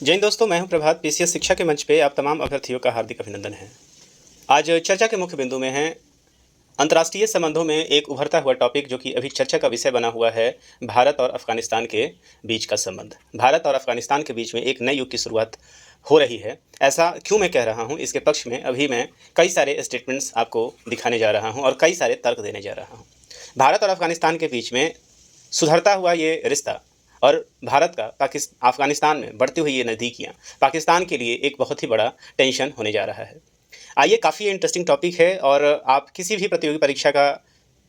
जय हिंद दोस्तों, मैं हूं प्रभात। पीसीएस शिक्षा के मंच पे आप तमाम अभ्यर्थियों का हार्दिक अभिनंदन है। आज चर्चा के मुख्य बिंदु में है अंतर्राष्ट्रीय संबंधों में एक उभरता हुआ टॉपिक जो कि अभी चर्चा का विषय बना हुआ है, भारत और अफगानिस्तान के बीच का संबंध। भारत और अफगानिस्तान के बीच में एक नए युग की शुरुआत हो रही है। ऐसा क्यों मैं कह रहा हूं, इसके पक्ष में अभी मैं कई सारे स्टेटमेंट्स आपको दिखाने जा रहा हूं और कई सारे तर्क देने जा रहा हूं। भारत और अफगानिस्तान के बीच में सुधरता हुआ ये रिश्ता और भारत का अफगानिस्तान में बढ़ती हुई ये नज़दीकियाँ पाकिस्तान के लिए एक बहुत ही बड़ा टेंशन होने जा रहा है। आइए, काफ़ी इंटरेस्टिंग टॉपिक है और आप किसी भी प्रतियोगी परीक्षा का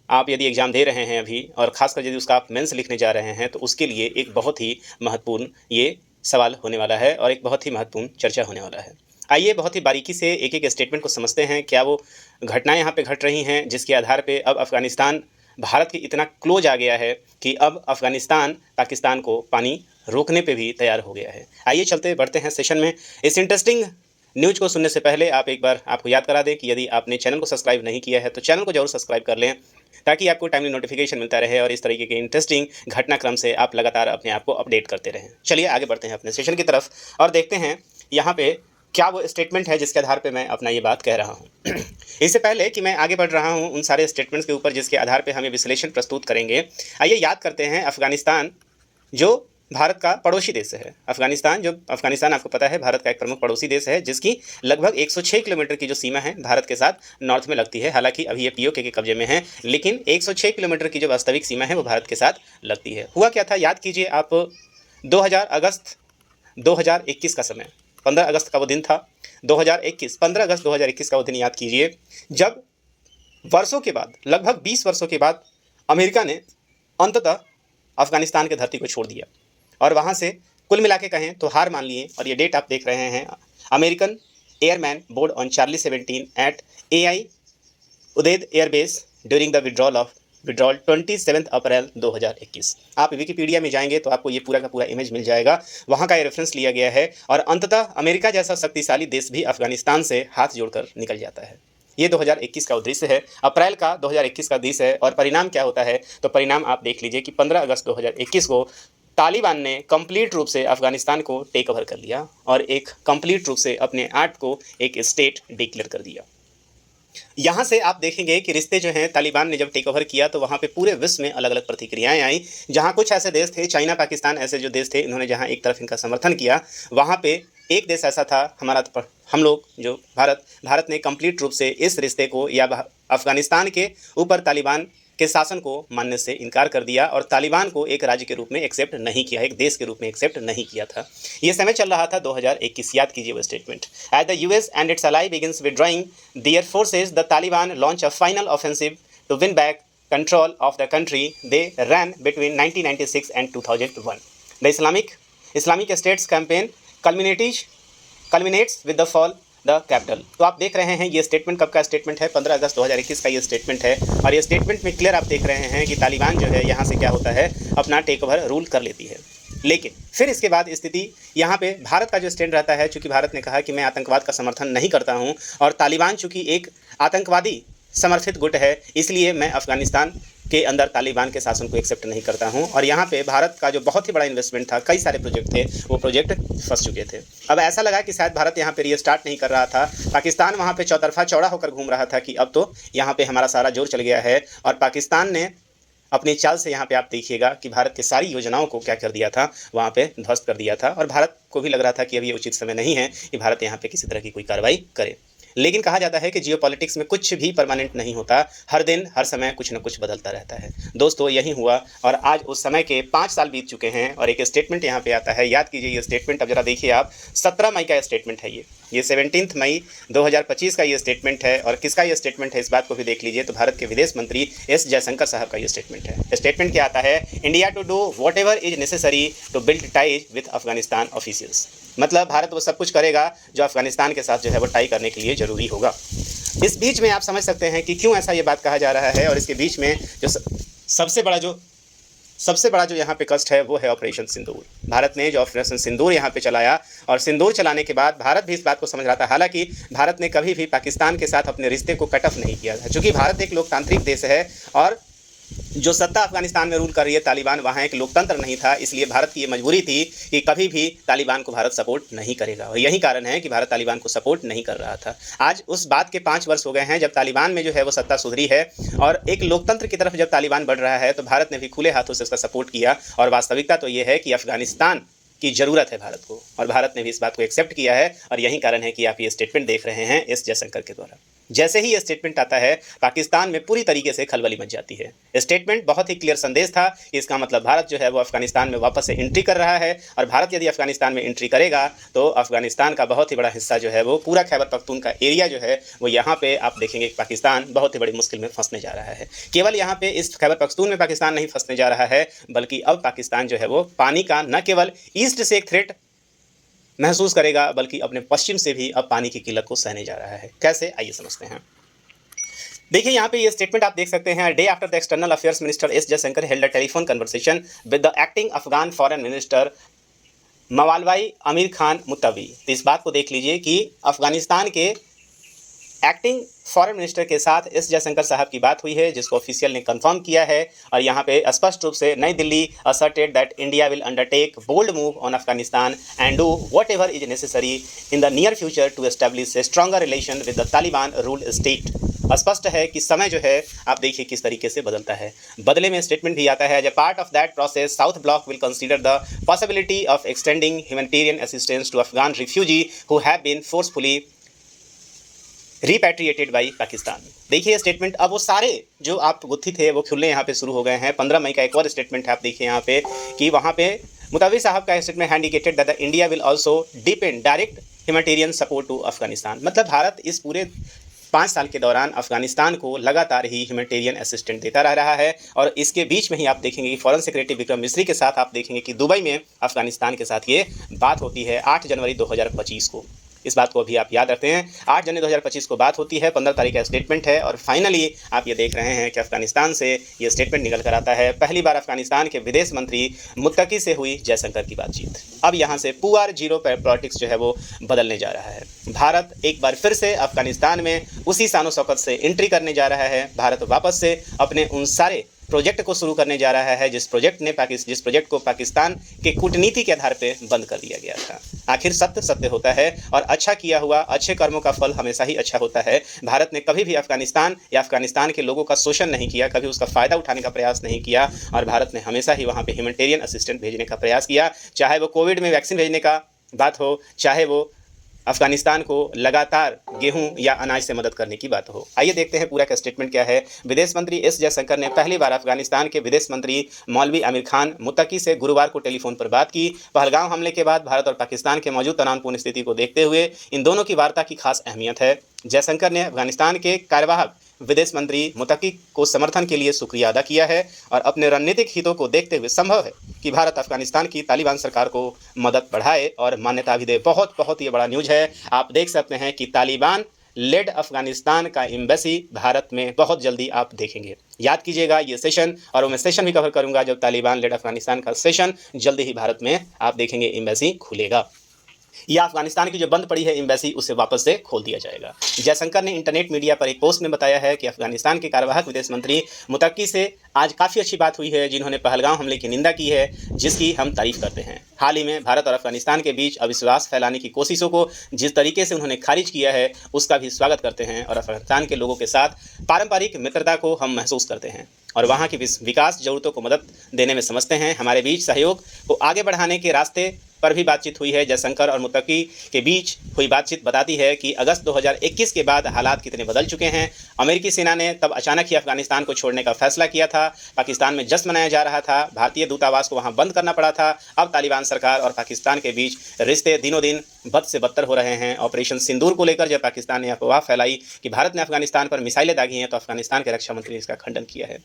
आप यदि एग्ज़ाम दे रहे हैं अभी, और ख़ासकर यदि उसका आप मेंस लिखने जा रहे हैं, तो उसके लिए एक बहुत ही महत्वपूर्ण ये सवाल होने वाला है और एक बहुत ही महत्वपूर्ण चर्चा होने वाला है। आइए बहुत ही बारीकी से एक एक स्टेटमेंट को समझते हैं। क्या वो घटनाएं यहाँ पे घट रही हैं जिसके आधार पे अब अफगानिस्तान भारत के इतना क्लोज आ गया है कि अब अफगानिस्तान पाकिस्तान को पानी रोकने पे भी तैयार हो गया है। आइए चलते बढ़ते हैं सेशन में। इस इंटरेस्टिंग न्यूज़ को सुनने से पहले आप एक बार आपको याद करा दें कि यदि आपने चैनल को सब्सक्राइब नहीं किया है तो चैनल को जरूर सब्सक्राइब कर लें, ताकि आपको टाइमली नोटिफिकेशन मिलता रहे और इस तरीके के इंटरेस्टिंग घटनाक्रम से आप लगातार अपने आप को अपडेट करते रहें। चलिए आगे बढ़ते हैं अपने सेशन की तरफ और देखते हैं यहाँ पे क्या वो स्टेटमेंट है जिसके आधार पे मैं अपना ये बात कह रहा हूँ। इससे पहले कि मैं आगे बढ़ रहा हूँ उन सारे स्टेटमेंट्स के ऊपर जिसके आधार पे हमें विश्लेषण प्रस्तुत करेंगे, आइए याद करते हैं अफगानिस्तान जो भारत का पड़ोसी देश है। अफगानिस्तान आपको पता है भारत का एक प्रमुख पड़ोसी देश है, जिसकी लगभग 106 किलोमीटर की जो सीमा है भारत के साथ नॉर्थ में लगती है। हालांकि अभी ये पीओके के कब्जे में है, लेकिन 106 किलोमीटर की जो वास्तविक सीमा है वो भारत के साथ लगती है। हुआ क्या था, याद कीजिए आप, 2021 का समय, 15 अगस्त का वो दिन था। 15 अगस्त 2021 का वो दिन याद कीजिए, जब वर्षों के बाद, लगभग 20 वर्षों के बाद, अमेरिका ने अंततः अफगानिस्तान की धरती को छोड़ दिया और वहाँ से कुल मिला के कहें तो हार मान लिए। और ये डेट आप देख रहे हैं, American airman board on Charlie 17 at AI Udeid airbase during the withdrawal 27 April 2021। आप विकिपीडिया में जाएंगे तो आपको ये पूरा का पूरा इमेज मिल जाएगा, वहाँ का ये रेफरेंस लिया गया है। और अंततः अमेरिका जैसा शक्तिशाली देश भी अफगानिस्तान से हाथ जोड़कर निकल जाता है। ये 2021 का उद्देश्य है, अप्रैल का 2021 का उद्देश्य है। और परिणाम क्या होता है, तो परिणाम आप देख लीजिए कि 15 अगस्त 2021 को तालिबान ने कंप्लीट रूप से अफगानिस्तान को टेक ओवर कर लिया और एक कंप्लीट रूप से अपने आप को एक स्टेट डिक्लेयर कर दिया। यहाँ से आप देखेंगे कि रिश्ते जो हैं, तालिबान ने जब टेक ओवर किया तो वहाँ पे पूरे विश्व में अलग अलग प्रतिक्रियाएं आई। जहाँ कुछ ऐसे देश थे, चाइना पाकिस्तान ऐसे जो देश थे, इन्होंने जहाँ एक तरफ इनका समर्थन किया, वहाँ पे एक देश ऐसा था हमारा, हम लोग जो भारत ने कंप्लीट रूप से इस रिश्ते को या अफगानिस्तान के ऊपर तालिबान के शासन को मानने से इनकार कर दिया और तालिबान को एक राज्य के रूप में एक्सेप्ट नहीं किया, एक देश के रूप में एक्सेप्ट नहीं किया था। ये समय चल रहा था 2021, याद कीजिए वो statement. As the US and its ally begins withdrawing their forces, the Taliban launch a final offensive to win back control of the country they ran between 1996 and 2001। The Islamic State's campaign culminates with the fall the capital. तो आप देख रहे हैं ये statement कब का statement है, 15 अगस्त 2021 का ये स्टेटमेंट है। और ये स्टेटमेंट में क्लियर आप देख रहे हैं कि तालिबान जो है यहाँ से क्या होता है, अपना टेक ओवर रूल कर लेती है। लेकिन फिर इसके बाद स्थिति यहाँ पे भारत का जो स्टैंड रहता है, चूँकि भारत ने कहा कि मैं आतंकवाद का समर्थन नहीं करता हूँ और तालिबान चूँकि एक आतंकवादी समर्थित गुट है, इसलिए मैं अफगानिस्तान के अंदर तालिबान के शासन को एक्सेप्ट नहीं करता हूं। और यहाँ पे भारत का जो बहुत ही बड़ा इन्वेस्टमेंट था, कई सारे प्रोजेक्ट थे, वो प्रोजेक्ट फंस चुके थे। अब ऐसा लगा कि शायद भारत यहाँ पे रीस्टार्ट नहीं कर रहा था, पाकिस्तान वहाँ पे चौतरफा चौड़ा होकर घूम रहा था कि अब तो यहाँ पे हमारा सारा जोर चल गया है। और पाकिस्तान ने अपनी चाल से यहाँ पे आप देखिएगा कि भारत की सारी योजनाओं को क्या कर दिया था, वहाँ पे ध्वस्त कर दिया था। और भारत को भी लग रहा था कि अभी ये उचित समय नहीं है कि भारत यहाँ पे किसी तरह की कोई कार्रवाई करे। लेकिन कहा जाता है कि जियोपॉलिटिक्स में कुछ भी परमानेंट नहीं होता, हर दिन हर समय कुछ न कुछ बदलता रहता है। दोस्तों यही हुआ और आज उस समय के 5 साल बीत चुके हैं और एक स्टेटमेंट यहाँ पे आता है। याद कीजिए ये स्टेटमेंट, अब जरा देखिए आप, 17 मई का स्टेटमेंट है ये 17 मई 2025 का ये स्टेटमेंट है। और किसका ये स्टेटमेंट है इस बात को भी देख लीजिए, तो भारत के विदेश मंत्री S जयशंकर साहब का ये स्टेटमेंट है। स्टेटमेंट क्या आता है, India to do whatever is necessary to build ties with Afghanistan officials. मतलब भारत वो सब कुछ करेगा जो अफगानिस्तान के साथ जो है वो टाई करने के लिए ज़रूरी होगा। इस बीच में आप समझ सकते हैं कि क्यों ऐसा ये बात कहा जा रहा है। और इसके बीच में जो सबसे बड़ा जो यहाँ पे कष्ट है वो है ऑपरेशन सिंदूर। भारत ने जो ऑपरेशन सिंदूर यहाँ पे चलाया और सिंदूर चलाने के बाद भारत भी इस बात को समझ रहा था, हालांकि भारत ने कभी भी पाकिस्तान के साथ अपने रिश्ते को कट ऑफ नहीं किया था। चूँकि भारत एक लोकतांत्रिक देश है और जो सत्ता अफगानिस्तान में रूल कर रही है तालिबान, वहाँ एक लोकतंत्र नहीं था, इसलिए भारत की ये मजबूरी थी कि कभी भी तालिबान को भारत सपोर्ट नहीं करेगा। और यही कारण है कि भारत तालिबान को सपोर्ट नहीं कर रहा था। आज उस बात के 5 वर्ष हो गए हैं जब तालिबान में जो है वो सत्ता सुधरी है और एक लोकतंत्र की तरफ जब तालिबान बढ़ रहा है, तो भारत ने भी खुले हाथों से उसका सपोर्ट किया। और वास्तविकता तो ये है कि अफगानिस्तान की ज़रूरत है भारत को, और भारत ने भी इस बात को एक्सेप्ट किया है। और यही कारण है कि आप ये स्टेटमेंट देख रहे हैं एस जयशंकर के द्वारा। जैसे ही ये स्टेटमेंट आता है, पाकिस्तान में पूरी तरीके से खलबली मच जाती है। स्टेटमेंट बहुत ही क्लियर संदेश था कि इसका मतलब भारत जो है वो अफगानिस्तान में वापस से एंट्री कर रहा है, और भारत यदि अफगानिस्तान में एंट्री करेगा तो अफगानिस्तान का बहुत ही बड़ा हिस्सा जो है वो पूरा खैबर पख्तूनख्वा एरिया जो है वो यहाँ पे आप देखेंगे कि पाकिस्तान बहुत ही बड़ी मुश्किल में फंसने जा रहा है। केवल यहाँ पे इस खैबर पख्तून में पाकिस्तान नहीं फंसने जा रहा है, बल्कि अब पाकिस्तान जो है वो पानी का न केवल ईस्ट से एक थ्रेट महसूस करेगा, बल्कि अपने पश्चिम से भी अब पानी की किल्लत को सहने जा रहा है। कैसे, आइए समझते हैं। देखिए यहाँ पे ये स्टेटमेंट आप देख सकते हैं। Day after the external affairs minister S Jaishankar held a telephone conversation with the acting Afghan foreign minister Mawlawi Amir Khan मुत्तवी। तो इस बात को देख लीजिए कि अफगानिस्तान के एक्टिंग फॉरेन मिनिस्टर के साथ एस जयशंकर साहब की बात हुई है, जिसको ऑफिशियल ने कंफर्म किया है। और यहाँ पे स्पष्ट रूप से New Delhi asserted that India will undertake bold move on Afghanistan and do whatever is necessary in the near future to establish a stronger relation with the Taliban ruled state. स्पष्ट है कि समय जो है आप देखिए किस तरीके से बदलता है। बदले में स्टेटमेंट भी आता है, as a part of that process South Block will consider the possibility of extending humanitarian assistance to Afghan refugee who have been forcefully repatriated by Pakistan. देखिए स्टेटमेंट, अब वो सारे जो आप गुत्थी थे वो खुलने यहाँ पे शुरू हो गए हैं। 15 मई का एक और स्टेटमेंट है, आप देखिए यहाँ पे कि वहाँ पे मुतावी साहब का statement indicated that the India will also depend direct humanitarian support to Afghanistan. मतलब भारत इस पूरे 5 साल के दौरान अफगानिस्तान को लगातार ही ह्यूमैनिटेरियन असिस्टेंट देता रह रहा है। और इसके बीच में ही आप देखेंगे कि फॉरेन सेक्रेटरी विक्रम मिस्री के साथ आप देखेंगे कि दुबई में अफगानिस्तान के साथ ये बात होती है 8 जनवरी 2025 को। इस बात को भी आप याद रखते हैं, 8 जनवरी 2025 को बात होती है, 15 तारीख का स्टेटमेंट है। और फाइनली आप ये देख रहे हैं कि अफगानिस्तान से ये स्टेटमेंट निकल कर आता है। पहली बार अफगानिस्तान के विदेश मंत्री मुत्तकी से हुई जयशंकर की बातचीत। अब यहाँ से पूरा जीरो पॉलिटिक्स जो है वो बदलने जा रहा है। भारत एक बार फिर से अफगानिस्तान में उसी शान शौकत से एंट्री करने जा रहा है। भारत वापस से अपने उन सारे प्रोजेक्ट को शुरू करने जा रहा है जिस प्रोजेक्ट को पाकिस्तान के कूटनीति के आधार पे बंद कर दिया गया था। आखिर सत्य सत्य होता है, और अच्छा किया हुआ अच्छे कर्मों का फल हमेशा ही अच्छा होता है। भारत ने कभी भी अफगानिस्तान या अफगानिस्तान के लोगों का शोषण नहीं किया, कभी उसका फ़ायदा उठाने का प्रयास नहीं किया। और भारत ने हमेशा ही वहाँ पे ह्यूमैनिटेरियन असिस्टेंट भेजने का प्रयास किया, चाहे वो कोविड में वैक्सीन भेजने का बात हो, चाहे वो अफगानिस्तान को लगातार गेहूं या अनाज से मदद करने की बात हो। आइए देखते हैं पूरा का स्टेटमेंट क्या है। विदेश मंत्री एस जयशंकर ने पहली बार अफगानिस्तान के विदेश मंत्री मौलवी आमिर खान मुत्तकी से गुरुवार को टेलीफोन पर बात की। पहलगाम हमले के बाद भारत और पाकिस्तान के मौजूद तनावपूर्ण स्थिति को देखते हुए इन दोनों की वार्ता की खास अहमियत है। जयशंकर ने अफगानिस्तान के कार्यवाहक विदेश मंत्री मुत्तकी को समर्थन के लिए शुक्रिया अदा किया है, और अपने रणनीतिक हितों को देखते हुए संभव है कि भारत अफगानिस्तान की तालिबान सरकार को मदद बढ़ाए और मान्यता भी दे। बहुत ये बड़ा न्यूज़ है। आप देख सकते हैं कि तालिबान लेड अफगानिस्तान का एम्बेसी भारत में बहुत जल्दी आप देखेंगे। याद कीजिएगा ये सेशन, और मैं सेशन भी कवर करूंगा जब तालिबान लेड अफगानिस्तान का सेशन जल्दी ही भारत में आप देखेंगे एम्बेसी खुलेगा, या अफगानिस्तान की जो बंद पड़ी है एम्बेसी उसे वापस से खोल दिया जाएगा। जयशंकर ने इंटरनेट मीडिया पर एक पोस्ट में बताया है कि अफगानिस्तान के कार्यवाहक विदेश मंत्री मुत्तकी से आज काफ़ी अच्छी बात हुई है, जिन्होंने पहलगाम हमले की निंदा की है, जिसकी हम तारीफ करते हैं। हाल ही में भारत और अफगानिस्तान के बीच अविश्वास फैलाने की कोशिशों को जिस तरीके से उन्होंने खारिज किया है उसका भी स्वागत करते हैं, और अफगानिस्तान के लोगों के साथ पारंपरिक मित्रता को हम महसूस करते हैं और वहाँ की विकास ज़रूरतों को मदद देने में समझते हैं। हमारे बीच सहयोग को आगे बढ़ाने के रास्ते पर भी बातचीत हुई है। जयशंकर और मुत्तकी के बीच हुई बातचीत बताती है कि अगस्त 2021 के बाद हालात कितने बदल चुके हैं। अमेरिकी सेना ने तब अचानक ही अफगानिस्तान को छोड़ने का फैसला किया था। पाकिस्तान में जश्न मनाया जा रहा था, भारतीय दूतावास को वहां बंद करना पड़ा था। अब तालिबान सरकार और पाकिस्तान के बीच रिश्ते दिनों दिन बद से बदतर हो रहे हैं। ऑपरेशन सिंदूर को लेकर जब पाकिस्तान ने अफवाह फैलाई कि भारत ने अफगानिस्तान पर मिसाइलें दागी हैं, तो अफगानिस्तान के रक्षा मंत्री ने इसका खंडन किया है।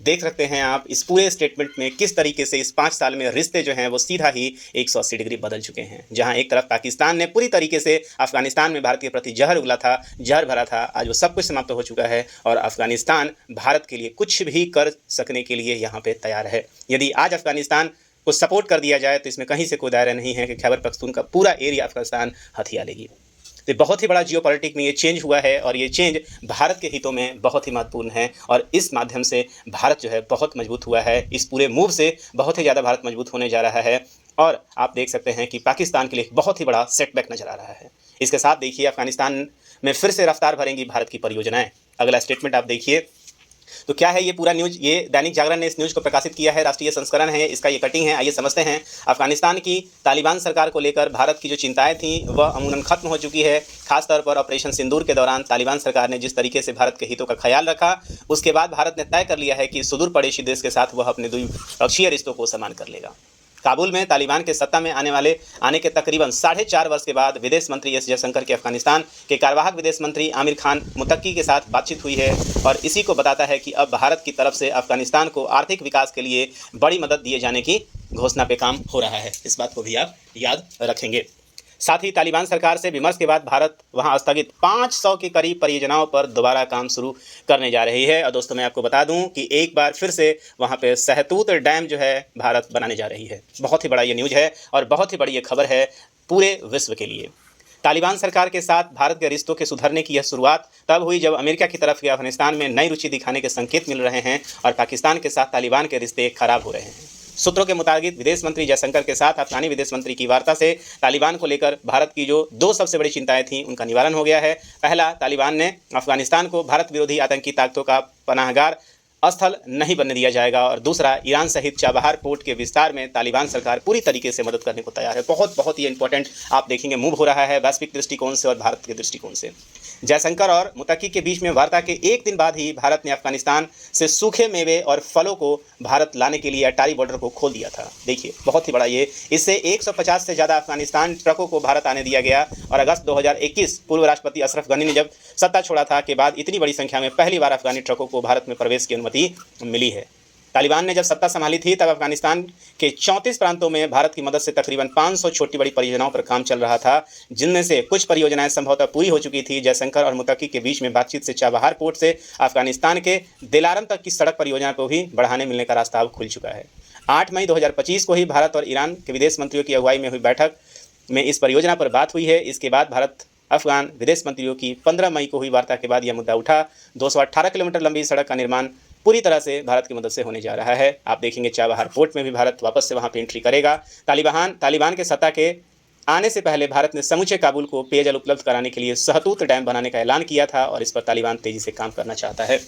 देख सकते हैं आप इस पूरे स्टेटमेंट में किस तरीके से इस 5 साल में रिश्ते जो हैं वो सीधा ही 180 डिग्री बदल चुके हैं। जहां एक तरफ पाकिस्तान ने पूरी तरीके से अफगानिस्तान में भारत के प्रति जहर उगला था, जहर भरा था, आज वो सब कुछ समाप्त हो चुका है और अफगानिस्तान भारत के लिए कुछ भी कर सकने के लिए यहाँ पे तैयार है। यदि आज अफगानिस्तान को सपोर्ट कर दिया जाए तो इसमें कहीं से कोई दायरा नहीं है कि खैबर पख्तूनख्वा का पूरा एरिया अफगानिस्तान हथिया लेगी। तो बहुत ही बड़ा जियोपॉलिटिक्स में ये चेंज हुआ है और ये चेंज भारत के हितों में बहुत ही महत्वपूर्ण है और इस माध्यम से भारत जो है बहुत मजबूत हुआ है। इस पूरे मूव से बहुत ही ज़्यादा भारत मजबूत होने जा रहा है और आप देख सकते हैं कि पाकिस्तान के लिए बहुत ही बड़ा सेटबैक नजर आ रहा है। इसके साथ देखिए अफगानिस्तान में फिर से रफ्तार भरेंगी भारत की परियोजनाएं। अगला स्टेटमेंट आप देखिए तो क्या है ये पूरा न्यूज़, ये दैनिक जागरण ने इस न्यूज़ को प्रकाशित किया है, राष्ट्रीय संस्करण है, इसका ये कटिंग है। आइए समझते हैं। अफगानिस्तान की तालिबान सरकार को लेकर भारत की जो चिंताएं थीं वह अमूमन खत्म हो चुकी है। खासतौर पर ऑपरेशन सिंदूर के दौरान तालिबान सरकार ने जिस तरीके से भारत के हितों का ख्याल रखा, उसके बाद भारत ने तय कर लिया है कि सुदूर पड़ोसी देश के साथ वह अपने द्विपक्षीय रिश्तों को समान कर लेगा। काबुल में तालिबान के सत्ता में आने के तकरीबन 4.5 वर्ष के बाद विदेश मंत्री एस जयशंकर के अफगानिस्तान के कार्यवाहक विदेश मंत्री आमिर खान मुत्तकी के साथ बातचीत हुई है और इसी को बताता है कि अब भारत की तरफ से अफगानिस्तान को आर्थिक विकास के लिए बड़ी मदद दिए जाने की घोषणा पे काम हो रहा है। इस बात को भी आप याद रखेंगे। साथ ही तालिबान सरकार से विमर्श के बाद भारत वहां स्थगित 500 के करीब परियोजनाओं पर दोबारा काम शुरू करने जा रही है। और दोस्तों मैं आपको बता दूं कि एक बार फिर से वहां पे सहतूत डैम जो है भारत बनाने जा रही है। बहुत ही बड़ा ये न्यूज़ है और बहुत ही बड़ी ये खबर है पूरे विश्व के लिए। तालिबान सरकार के साथ भारत के रिश्तों के सुधरने की यह शुरुआत तब हुई जब अमेरिका की तरफ से अफगानिस्तान में नई रुचि दिखाने के संकेत मिल रहे हैं और पाकिस्तान के साथ तालिबान के रिश्ते खराब हो रहे हैं। सूत्रों के मुताबिक विदेश मंत्री जयशंकर के साथ अफगानी विदेश मंत्री की वार्ता से तालिबान को लेकर भारत की जो दो सबसे बड़ी चिंताएं थीं उनका निवारण हो गया है। पहला, तालिबान ने अफगानिस्तान को भारत विरोधी आतंकी ताकतों का पनाहगार स्थल नहीं बनने दिया जाएगा और दूसरा, ईरान सहित चाबहार पोर्ट के विस्तार में तालिबान सरकार पूरी तरीके से मदद करने को तैयार है। बहुत ही इंपॉर्टेंट आप देखेंगे मूव हो रहा है वैश्विक दृष्टिकोण से और भारत के दृष्टिकोण से। जयशंकर और मुत्तकी के बीच में वार्ता के एक दिन बाद ही भारत ने अफगानिस्तान से सूखे मेवे और फलों को भारत लाने के लिए अटारी बॉर्डर को खोल दिया था। देखिए बहुत ही बड़ा ये, इससे 150 से ज़्यादा अफगानिस्तान ट्रकों को भारत आने दिया गया और अगस्त 2021 पूर्व राष्ट्रपति अशरफ गनी ने जब सत्ता छोड़ा था के बाद इतनी बड़ी संख्या में पहली बार अफगानी ट्रकों को भारत में प्रवेश की अनुमति मिली है। तालिबान ने जब सत्ता संभाली थी तब अफगानिस्तान के 34 प्रांतों में भारत की मदद से तकरीबन 500 छोटी बड़ी परियोजनाओं पर काम चल रहा था, जिनमें से कुछ परियोजनाएं संभवतः पूरी हो चुकी थी। जयशंकर और मुत्तकी के बीच में बातचीत से चाबहार पोर्ट से अफगानिस्तान के दिलारम तक की सड़क परियोजना को भी बढ़ाने मिलने का रास्ता अब खुल चुका है। 8 मई 2025 को ही भारत और ईरान के विदेश मंत्रियों की अगुवाई में हुई बैठक में इस परियोजना पर बात हुई है। इसके बाद भारत अफगान विदेश मंत्रियों की 15 मई को हुई वार्ता के बाद यह मुद्दा उठा। 218 किलोमीटर लंबी सड़क का निर्माण पूरी तरह से भारत की मदद से होने जा रहा है। आप देखेंगे चाबहार पोर्ट में भी भारत वापस से वहां पे एंट्री करेगा। तालिबान के सत्ता के आने से पहले भारत ने समूचे काबुल को पेयजल उपलब्ध कराने के लिए सहतूत डैम बनाने का ऐलान किया था और इस पर तालिबान तेजी से काम करना चाहता है।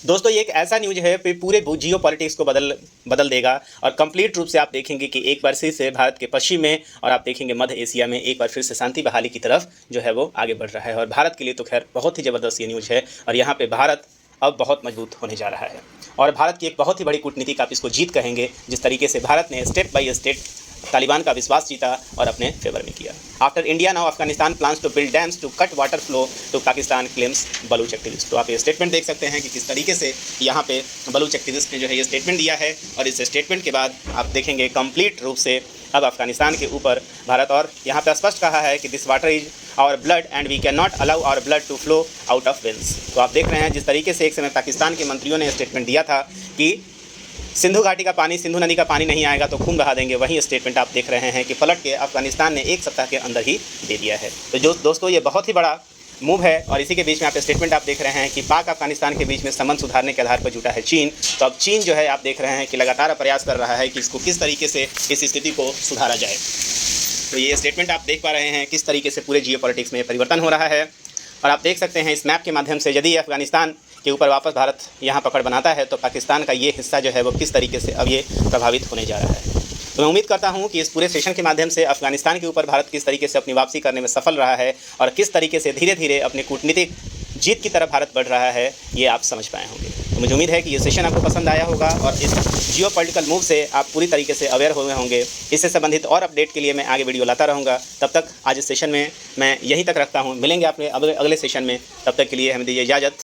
दोस्तों ये एक ऐसा न्यूज़ है कि पूरे जियो पॉलिटिक्स को बदल देगा और कंप्लीट रूप से आप देखेंगे कि एक बार फिर से भारत के पश्चिम में और आप देखेंगे मध्य एशिया में एक बार फिर से शांति बहाली की तरफ जो है वो आगे बढ़ रहा है। और भारत के लिए तो खैर बहुत ही ज़बरदस्त ये न्यूज़ है और यहाँ पे भारत अब बहुत मजबूत होने जा रहा है और भारत की एक बहुत ही बड़ी कूटनीतिक आप इसको जीत कहेंगे, जिस तरीके से भारत ने स्टेप बाय स्टेप तालिबान का विश्वास जीता और अपने फेवर में किया। After India now Afghanistan plans to build dams to cut water flow to Pakistan claims Baloch activist. तो आप ये स्टेटमेंट देख सकते हैं कि किस तरीके से यहाँ पे बलूच एक्टिविस्ट ने जो है ये स्टेटमेंट दिया है और इस स्टेटमेंट के बाद आप देखेंगे कंप्लीट रूप से अब अफगानिस्तान के ऊपर भारत और यहाँ पे स्पष्ट कहा है कि this water is our blood and we can not allow our blood to flow out of wells. तो आप देख रहे हैं जिस तरीके से एक समय पाकिस्तान के मंत्रियों ने स्टेटमेंट दिया था कि सिंधु घाटी का पानी, सिंधु नदी का पानी नहीं आएगा तो खून बहा देंगे, वही स्टेटमेंट आप देख रहे हैं कि पलट के अफगानिस्तान ने एक सप्ताह के अंदर ही दे दिया है। तो जो दोस्तों ये बहुत ही बड़ा मूव है और इसी के बीच में आप स्टेटमेंट आप देख रहे हैं कि पाक अफगानिस्तान के बीच में संबंध सुधारने के आधार पर जुटा है चीन। तो अब चीन जो है आप देख रहे हैं कि लगातार प्रयास कर रहा है कि इसको किस तरीके से इस स्थिति को सुधारा जाए। तो ये स्टेटमेंट आप देख पा रहे हैं किस तरीके से पूरे जियो पॉलिटिक्स में परिवर्तन हो रहा है और आप देख सकते हैं इस मैप के माध्यम से यदि अफगानिस्तान के ऊपर वापस भारत यहाँ पकड़ बनाता है तो पाकिस्तान का ये हिस्सा जो है वो किस तरीके से अब ये प्रभावित होने जा रहा है। तो मैं उम्मीद करता हूँ कि इस पूरे सेशन के माध्यम से अफगानिस्तान के ऊपर भारत किस तरीके से अपनी वापसी करने में सफल रहा है और किस तरीके से धीरे धीरे अपने कूटनीतिक जीत की तरफ भारत बढ़ रहा है ये आप समझ पाए होंगे। तो मुझे उम्मीद है कि ये सेशन आपको पसंद आया होगा और इस जियो पॉलिटिकल मूव से आप पूरी तरीके से अवेयर हुए होंगे। इससे संबंधित और अपडेट के लिए मैं आगे वीडियो लाता रहूँगा। तब तक आज इस सेशन में मैं यहीं तक रखता हूँ। मिलेंगे अपने अगले सेशन में, तब तक के लिए हमें दीजिए इजाज़त।